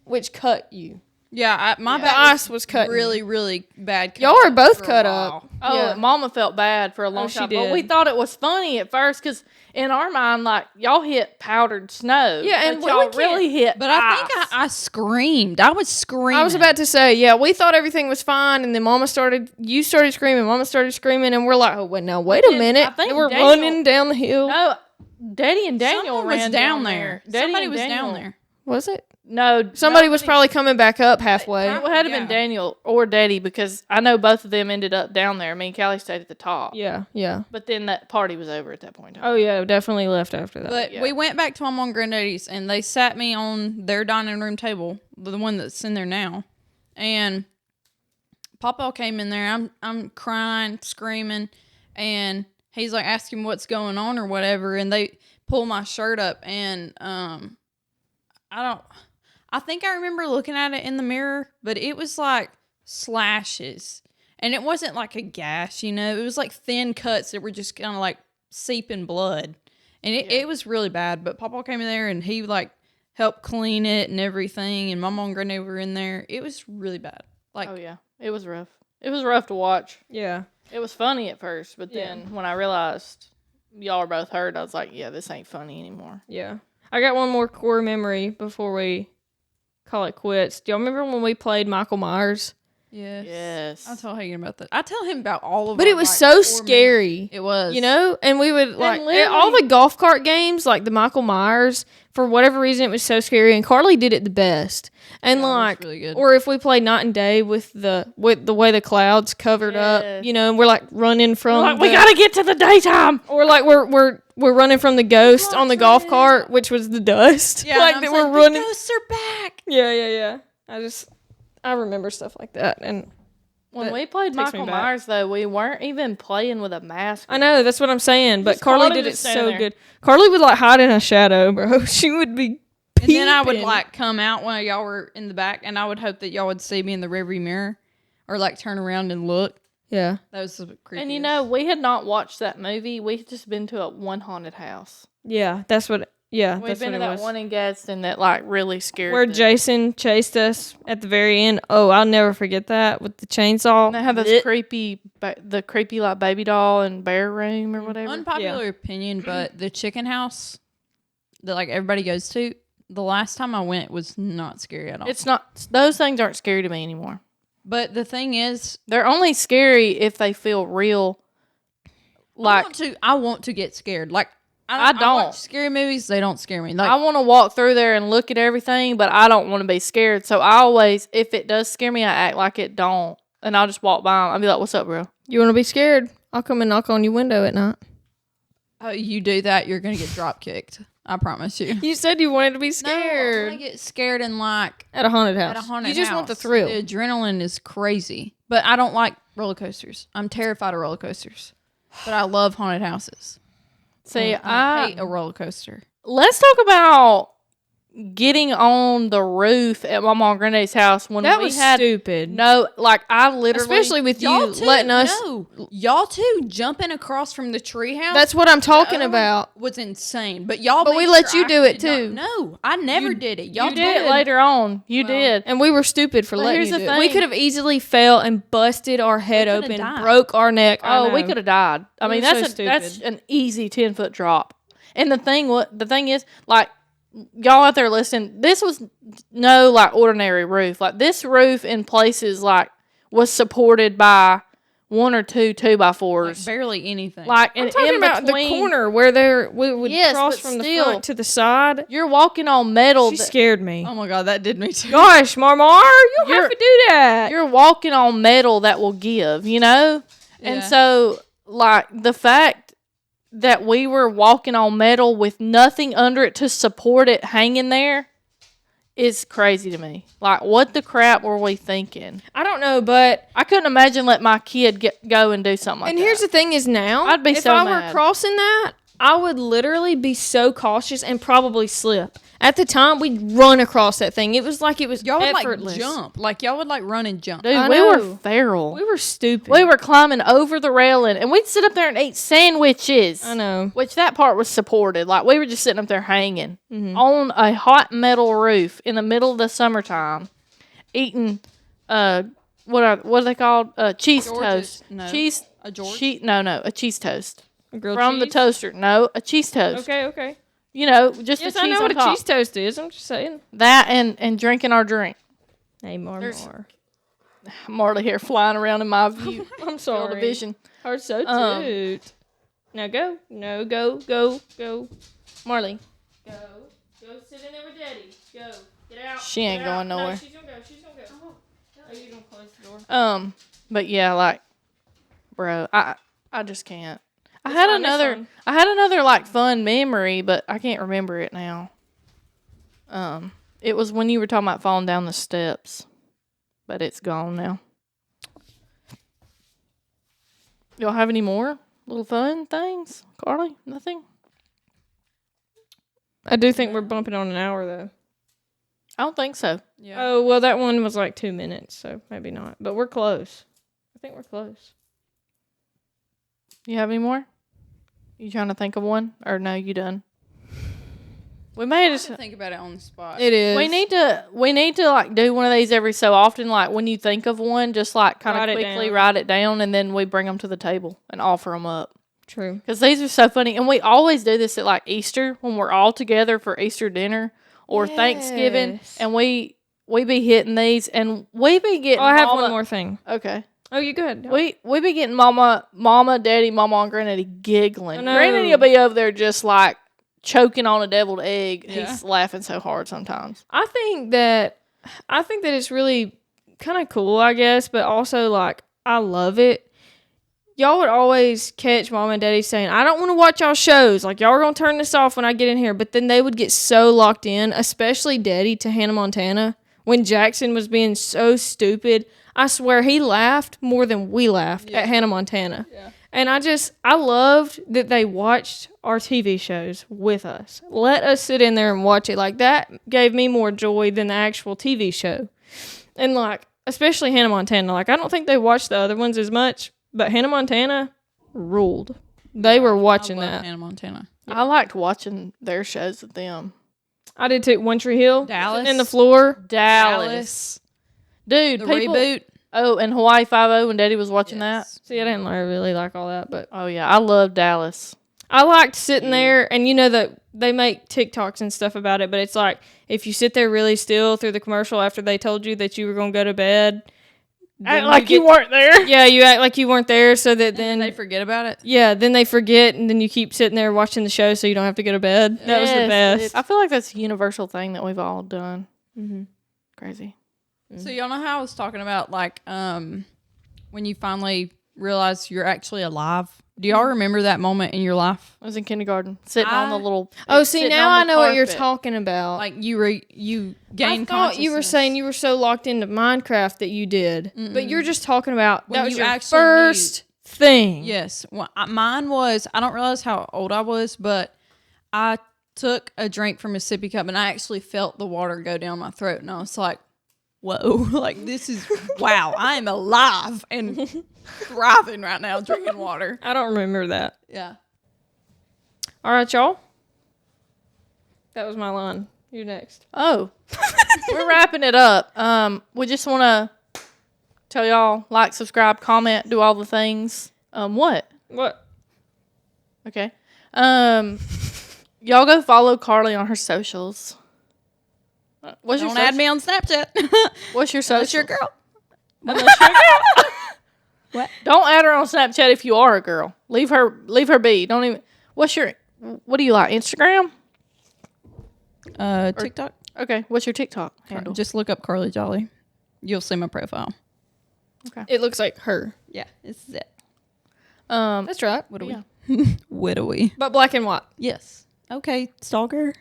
which cut you. Yeah, my The back ice was cutting. really, really bad. cut Y'all are up both for a cut while. up. Oh, Yeah. Mama felt bad for a long she time. But we did. thought it was funny at first because in our mind, like, y'all hit powdered snow. Yeah, and but we y'all can't- really hit But I think ice. I screamed. I was screaming. I was about to say, yeah, we thought everything was fine, and then you started screaming, Mama started screaming, and we're like, oh, wait a then minute. I think And we're Daniel- running down the hill. No, Daddy and Daniel Someone was ran down there. Daddy Somebody and was Daniel. down there. Was it? No, Somebody was probably coming back up halfway. It had to Yeah. been Daniel or Daddy because I know both of them ended up down there. Me and Callie stayed at the top. Yeah, yeah. But then that party was over at that point in time. Oh, yeah, definitely left after that. But Yeah. we went back to my mom and granddaddy's, and they sat me on their dining room table, the one that's in there now. And Papa came in there. I'm crying, screaming, and he's like asking what's going on or whatever. And they pull my shirt up, and I think I remember looking at it in the mirror, but it was like slashes. And it wasn't like a gash, you know? It was like thin cuts that were just kind of like seeping blood. And it was really bad. But Papa came in there and he like helped clean it and everything. And my mom and granddad were in there. It was really bad. Like, Oh, yeah. It was rough. It was rough to watch. yeah. It was funny at first, but then when I realized y'all were both hurt, I was like, yeah, this ain't funny anymore. Yeah. I got one more core memory before we call it quits. Do y'all remember when we played Michael Myers? Yes. I tell Hagen about that. I tell him about all of But our, it was like, so core scary. memories. It was. You know, and we would like literally- all the golf cart games, like the Michael Myers. For whatever reason, it was so scary, and Carly did it the best. And Yeah, it was like, really good. or if we played night and day with the way the clouds covered up, Yes. you know, and we're like running from, Like, we the- gotta get to the daytime. or like we're running from the ghost on the golf cart, which was the dust. Yeah, like and that I'm we're like, running. The ghosts are back. Yeah. I remember stuff like that, and When that we played takes me Michael back. Myers, though, we weren't even playing with a mask. I know that's what I'm saying. But Just Carly Carly did it just standing so there. good. Carly would like hide in a shadow, bro. She would be. And then I would peeping. like come out when y'all were in the back, and I would hope that y'all would see me in the rearview mirror, or like turn around and look. Yeah. That was the creepiest. And you know, we had not watched that movie. We had just been to one haunted house. Yeah, that's what. Yeah, We've that's been what to it that was. one in Gadsden that like really scared. Where the- Jason chased us at the very end. Oh, I'll never forget that with the chainsaw. And they have this Blech. creepy like baby doll and bear room or whatever. Unpopular opinion, but the chicken house that like everybody goes to, the last time I went was not scary at all. It's not; those things aren't scary to me anymore. But the thing is, They're only scary if they feel real. Like I want to get scared. Like I don't. watch scary movies. They don't scare me. Like I want to walk through there and look at everything, but I don't want to be scared. So I always, if it does scare me, I act like it don't, and I'll just walk by. I'll be like, "What's up, bro?" You want to be scared? I'll come and knock on your window at night. you do that, you're gonna get drop kicked. I promise you. You said you wanted to be No, I scared want to get scared and like at a haunted house. at a haunted You just house. want the thrill. The adrenaline is crazy, but I don't like roller coasters. I'm terrified of roller coasters, but I love haunted houses. See, I hate a roller coaster. let's talk about getting on the roof at my mom and granddad's house when That we was had stupid. no, like I literally, Especially with you letting us. No, y'all two jumping across from the treehouse. That's what I'm talking That about. was insane. But y'all, But made we let sure you I do it, did not- too. No, I never did it. Y'all you did it later on. You Well, did. And we were stupid for But letting here's you the do it. We thing. could have easily fell and busted our head could've open, died. broke our neck. Oh, we could have died. I mean, were so that's stupid. an easy 10-foot drop. And the thing is, like, y'all out there listening, this was no like ordinary roof. Like this roof in places like was supported by 1 or 2 2x4s. barely anything. Like I'm and talking in about between, the corner where we would Yes, cross but from the still, front to the side. you're walking on metal. She scared me. oh my god, that did me too. Gosh, Marmar, you have You're- to do that. You're walking on metal that will give, you know? And Yeah. so, like, the fact that we were walking on metal with nothing under it to support it hanging there, is crazy to me. Like, what the crap were we thinking? I don't know, but I couldn't imagine let my kid go and do something like and that. here's the thing is now, I'd be if so I mad. were crossing that, I would literally be so cautious and probably slip. At the time, we'd run across that thing. It was like it was Y'all would effortless. like jump. Like y'all would like run and jump. Dude, I we were know. feral. We were stupid. We were climbing over the railing, and we'd sit up there and eat sandwiches. I know. Which that part was supported. Like, we were just sitting up there hanging Mm-hmm. on a hot metal roof in the middle of the summertime, eating, what are they called? Cheese George's. toast. No. Cheese. A George? A cheese toast. Grilled From the cheese? toaster. No, a cheese toast. Okay. You know, just Yes, the I cheese know on what a top. cheese toast is. I'm just saying. That and drinking our drink. Hey, more. Marley here flying around in my view. I'm Field of sorry. vision. Are so Um, cute. Now go. No, go. Marley. Go. Go sit in there with Daddy. Go. Get out. She ain't Get out. going nowhere. No, she's gonna go. Oh, you're gonna close the door. But yeah, like, bro, I just can't. I It's had fine, it's another fine. I had another like fun memory, but I can't remember it now. It was when you were talking about falling down the steps, but it's gone now. Y'all have any more little fun things, Carly? Nothing. I do think we're bumping on an hour though. I don't think so. Yeah. Oh well, that one was like 2 minutes, so maybe not. But we're close. I think we're close. You have any more? You trying to think of one, or no? You done? We may I just. have to think about it on the spot. It is. We need to like do one of these every so often. Like when you think of one, just like kind Write of it quickly down. write it down, and then we bring them to the table and offer them up. True. Because these are so funny, and we always do this at like Easter when we're all together for Easter dinner or Thanksgiving, Yes. and we be hitting these, and we be getting. Oh, I have mama, one more thing. Okay. Oh, you good? We be getting mama, daddy, mama, and granddaddy giggling. I know. Granddaddy will be over there just like choking on a deviled egg. Yeah. He's laughing so hard sometimes. I think that it's really kind of cool, I guess, but also like I love it. Y'all would always catch mom and daddy saying, "I don't want to watch y'all shows. Like y'all are gonna turn this off when I get in here." But then they would get so locked in, especially Daddy to Hannah Montana when Jackson was being so stupid. I swear he laughed more than we laughed at Hannah Montana. Yeah. And I loved that they watched our TV shows with us. Let us sit in there and watch it. Like that gave me more joy than the actual TV show. And like, especially Hannah Montana. Like I don't think they watched the other ones as much, but Hannah Montana ruled. They were watching I love that. Hannah Montana. I liked watching their shows with them. I did too. One Tree Hill. Dallas. Sitting in the floor. Dallas. Dude, The people, reboot. Oh, and Hawaii Five-0 when Daddy was watching that. See, I didn't really like all that, but Oh, yeah. I love Dallas. I liked sitting there, and you know that they make TikToks and stuff about it, but it's like if you sit there really still through the commercial after they told you that you were going to go to bed. then Act like you get- weren't there. Yeah, you act like you weren't there so that Then then. they forget about it. Yeah, then they forget, and then you keep sitting there watching the show so you don't have to go to bed. That was the Yes, best. I feel like that's a universal thing that we've all done. Mm-hmm. Crazy. So y'all know how I was talking about like when you finally realize you're actually alive. Do y'all remember that moment in your life? I was in kindergarten, sitting on the little. Oh, see, sitting now on I the know what you're carpet. talking about. Like you gained I thought you were consciousness. saying you were so locked into Minecraft that you did, but you're just talking about When that was you your actually first thing. Yes. Well, mine was, I don't realize how old I was, but I took a drink from a sippy cup and I actually felt the water go down my throat. And I was like, whoa, like this is, wow, I am alive and thriving right now drinking water. I don't remember that. Yeah. All right, y'all. That was my line. You're next. Oh, we're wrapping it up. We just want to tell y'all like, subscribe, comment, do all the things. What? What? Okay. Y'all go follow Carly on her socials. What's your Don't add social? me on Snapchat. What's your social? That's your girl. Unless you're a girl. What? Don't add her on Snapchat if you are a girl. Leave her be. Don't even. What do you like? Instagram? TikTok. Okay. What's your TikTok handle? Just look up Carly Jolly. You'll see my profile. It looks like her. Yeah, this is it. That's right. What are yeah. we? Widowy. But black and white. Yes. Okay, stalker.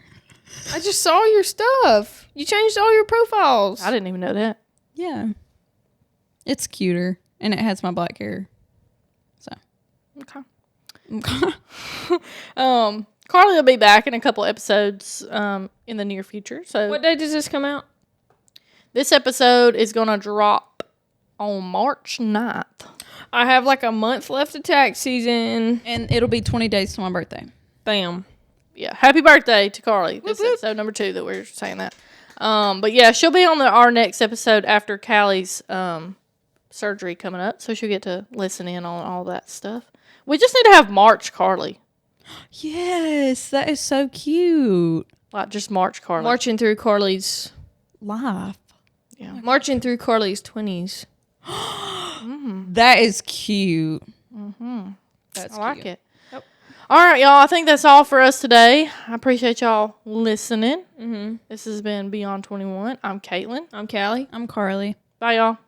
I just saw your stuff. You changed all your profiles. I didn't even know that. Yeah. It's cuter. And it has my black hair. Okay. Carly will be back in a couple episodes in the near future. So What day does this come out? this episode is going to drop on March 9th. I have like a month left of tax season. And it'll be 20 days to my birthday. Bam. Yeah. Happy birthday to Carly. This Whoop, whoop. episode number 2 that we're saying that. But yeah, she'll be on our next episode after Callie's surgery coming up. So she'll get to listen in on all that stuff. We just need to have March Carly. Yes, that is so cute. Like just March Carly. Marching through Carly's Life. Yeah. Marching through Carly's 20s. That is cute. That's I like cute. it. Yep. All right, y'all. I think that's all for us today. I appreciate y'all listening. Mm-hmm. This has been Beyond 21. I'm Caitlin. I'm Callie. I'm Carly. Bye, y'all.